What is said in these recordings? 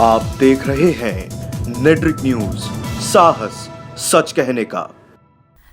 आप देख रहे हैं नेट्रिक न्यूज, साहस सच कहने का।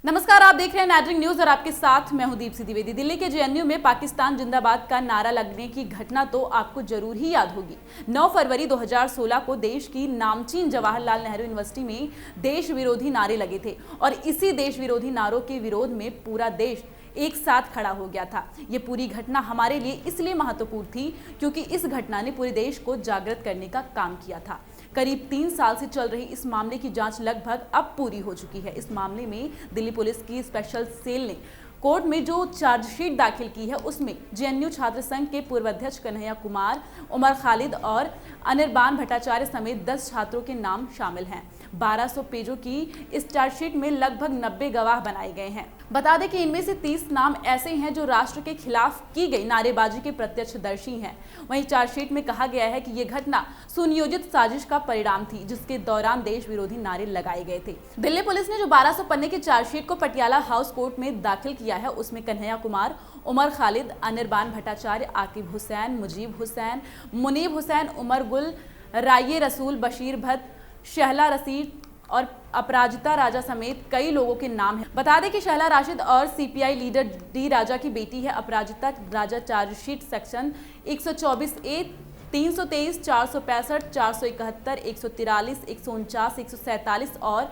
नमस्कार, आप देख रहे हैं नेट्रिक न्यूज और आपके साथ मैं हूं दीप्ति द्विवेदी। दिल्ली के जेएनयू में पाकिस्तान जिंदाबाद का नारा लगने की घटना तो आपको जरूर ही याद होगी। 9 फरवरी 2016 को देश की नामचीन जवाहरलाल नेहरू यूनिवर्सिटी में देश विरोधी नारे लगे थे और इसी देश विरोधी नारों के विरोध में पूरा देश एक साथ खड़ा हो गया था। ये पूरी घटना हमारे लिए इसलिए महत्वपूर्ण थी क्योंकि इस घटना ने पूरे देश को जागृत करने का काम किया था। करीब 3 साल से चल रही इस मामले की जांच लगभग अब पूरी हो चुकी है। इस मामले में दिल्ली पुलिस की स्पेशल सेल ने कोर्ट में जो चार्जशीट दाखिल की है उसमें जेएनयू छात्र संघ के पूर्व अध्यक्ष कन्हैया कुमार, उमर खालिद और अनिर्बान भट्टाचार्य समेत 10 छात्रों के नाम शामिल हैं। 1200 पेजों की इस चार्जशीट में लगभग 90 गवाह बनाए गए हैं। बता दें कि इनमें से 30 नाम ऐसे हैं जो राष्ट्र के खिलाफ की गई नारेबाजी के प्रत्यक्षदर्शी हैं। वहीं चार्जशीट में कहा गया है कि यह घटना सुनियोजित साजिश का परिणाम थी जिसके दौरान देश विरोधी नारे लगाए गए थे। दिल्ली पुलिस ने जो 1200 पन्ने की चार्जशीट को पटियाला हाउस कोर्ट में दाखिल किया है उसमें कन्हैया कुमार, उमर खालिद, अनिर्बान भट्टाचार्य, आकिब हुसैन, मुजीब हुसैन, मुनीब हुसैन, उमर गुल, राये रसूल, बशीर भट्ट, शहला रशीद और अपराजिता राजा समेत कई लोगों के नाम हैं। बता दें कि शहला राशिद और सीपीआई लीडर डी राजा की बेटी है। अपराजिता राजा चार्जशीट सेक्शन 124A, 323, 465, 471, 143, 149, 147 और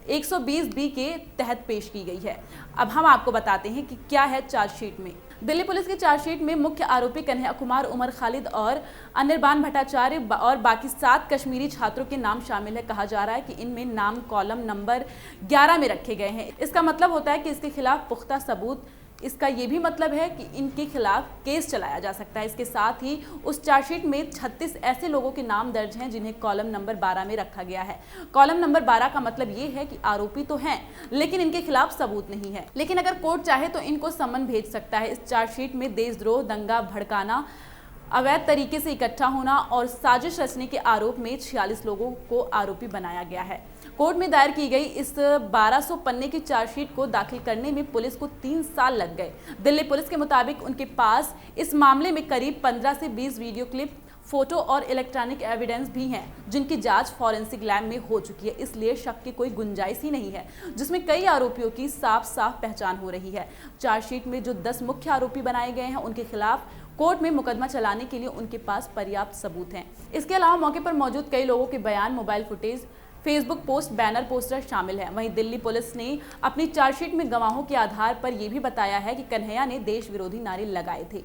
120B के तहत पेश की गई है। अब हम आपको बताते हैं कि क्या है चार्जशीट में। दिल्ली पुलिस की चार्जशीट में मुख्य आरोपी कन्हैया कुमार, उमर खालिद और अनिर्बान भट्टाचार्य और बाकी 7 कश्मीरी छात्रों के नाम शामिल है। कहा जा रहा है कि इनमें नाम कॉलम नंबर 11 में रखे गए हैं। इसका मतलब होता है कि इसके खिलाफ पुख्ता सबूत, इसका ये भी मतलब है कि इनके खिलाफ केस चलाया जा सकता है। इसके साथ ही उस चार्जशीट में 36 ऐसे लोगों के नाम दर्ज हैं जिन्हें कॉलम नंबर 12 में रखा गया है। कॉलम नंबर 12 का मतलब ये है कि आरोपी तो हैं लेकिन इनके खिलाफ सबूत नहीं है। लेकिन अगर कोर्ट चाहे तो इनको समन भेज सकता है। इस चार्जशीट में देशद्रोह, दंगा भड़काना, अवैध तरीके से इकट्ठा होना और साजिश रचने के आरोप में 46 लोगों को आरोपी बनाया गया है। कोर्ट में दायर की गई इस 1200 पन्ने की चार्जशीट को दाखिल करने में पुलिस को 3 साल लग गए। दिल्ली पुलिस के मुताबिक उनके पास इस मामले में करीब 15 से 20 वीडियो क्लिप, फोटो और इलेक्ट्रॉनिक एविडेंस भी हैं जिनकी जांच फॉरेंसिक लैब में हो चुकी है। इसलिए शक की कोई गुंजाइश ही नहीं है, जिसमें कई आरोपियों की साफ साफ पहचान हो रही है। चार्जशीट में जो 10 मुख्य आरोपी बनाए गए हैं उनके खिलाफ कोर्ट में मुकदमा चलाने के लिए उनके पास पर्याप्त सबूत हैं। इसके अलावा मौके पर मौजूद कई लोगों के बयान, mobile footage, Facebook post, banner poster शामिल हैं। वहीं दिल्ली पुलिस ने अपनी चार्जशीट में गवाहों के आधार पर यह भी बताया है कि कन्हैया ने देश विरोधी नारे लगाए थे।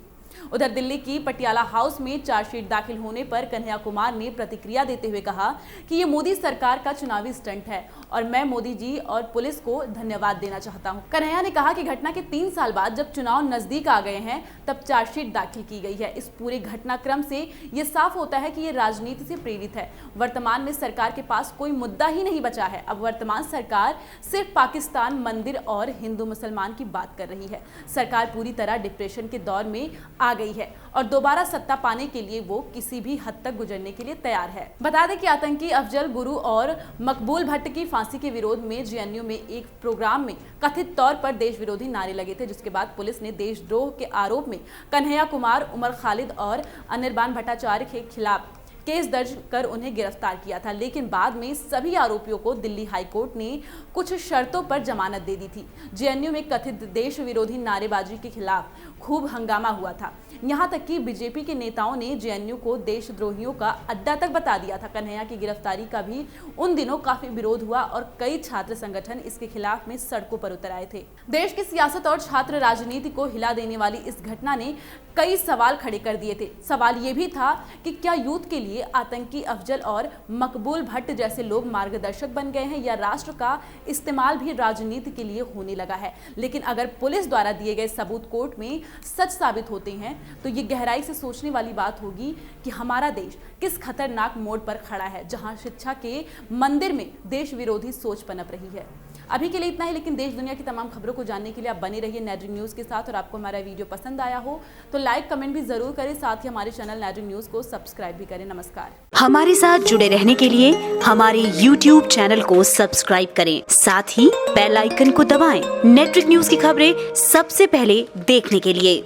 उधर दिल्ली की पटियाला हाउस में चार्जशीट दाखिल होने पर कन्हैया कुमार ने प्रतिक्रिया देते हुए कहा कि ये मोदी सरकार का चुनावी स्टंट है और मैं मोदी जी और पुलिस को धन्यवाद देना चाहता हूं। कन्हैया ने कहा कि घटना के 3 साल बाद जब चुनाव नजदीक आ गए हैं तब चार्जशीट दाखिल की गई है। इस पूरे घटनाक्रम से ये साफ होता है कि ये राजनीति से प्रेरित है। वर्तमान में सरकार के पास कोई मुद्दा ही नहीं बचा है। अब वर्तमान सरकार सिर्फ पाकिस्तान, मंदिर और हिंदू मुसलमान की बात कर रही है। सरकार पूरी तरह डिप्रेशन के दौर में आ गई है और दोबारा सत्ता पाने के लिए वो किसी भी हद तक गुजरने के लिए तैयार है। बता दें कि आतंकी अफजल गुरु और मकबूल भट्ट की फांसी के विरोध में जेएनयू में एक प्रोग्राम में कथित तौर पर देश विरोधी नारे लगे थे, जिसके बाद पुलिस ने देशद्रोह के आरोप में कन्हैया कुमार, उमर खालिद और अनिर्बान भट्टाचार्य के खिलाफ केस दर्ज कर उन्हें गिरफ्तार किया था। लेकिन बाद में सभी आरोपियों को दिल्ली हाईकोर्ट ने कुछ शर्तों पर जमानत दे दी थी। जेएनयू में कथित देश विरोधी नारेबाजी के खिलाफ खूब हंगामा हुआ था। यहां तक कि बीजेपी के नेताओं ने जेएनयू को देशद्रोहियों का अड्डा तक बता दिया था। कन्हैया की गिरफ्तारी का भी उन दिनों काफी विरोध हुआ और कई छात्र संगठन इसके खिलाफ में सड़कों पर उतर आए थे। देश की सियासत और छात्र राजनीति को हिला देने वाली इस घटना ने कई सवाल खड़े कर दिए थे। सवाल ये भी था कि क्या यूथ के लिए आतंकी अफजल और मकबूल भट्ट जैसे लोग मार्गदर्शक बन गए हैं या राष्ट्र का इस्तेमाल भी राजनीति के लिए होने लगा है। लेकिन अगर पुलिस द्वारा दिए गए सबूत कोर्ट में सच साबित होते हैं तो ये गहराई से सोचने वाली बात होगी कि हमारा देश किस खतरनाक मोड़ पर खड़ा है जहां शिक्षा के मंदिर में देश विरोधी सोच पनप रही है। अभी के लिए इतना ही, लेकिन देश दुनिया की तमाम खबरों को जानने के लिए आप बने रहिए नेट्रिक न्यूज़ के साथ। और आपको हमारा वीडियो पसंद आया हो तो लाइक, कमेंट भी जरूर करें। साथ ही हमारे चैनल नेट्रिक न्यूज़ को सब्सक्राइब भी करें। नमस्कार। हमारे साथ जुड़े रहने के लिए हमारे YouTube चैनल को सब्सक्राइब करें, साथ ही बेल आइकन को दबाएं। नेट्रिक न्यूज़ की खबरें सबसे पहले देखने के लिए।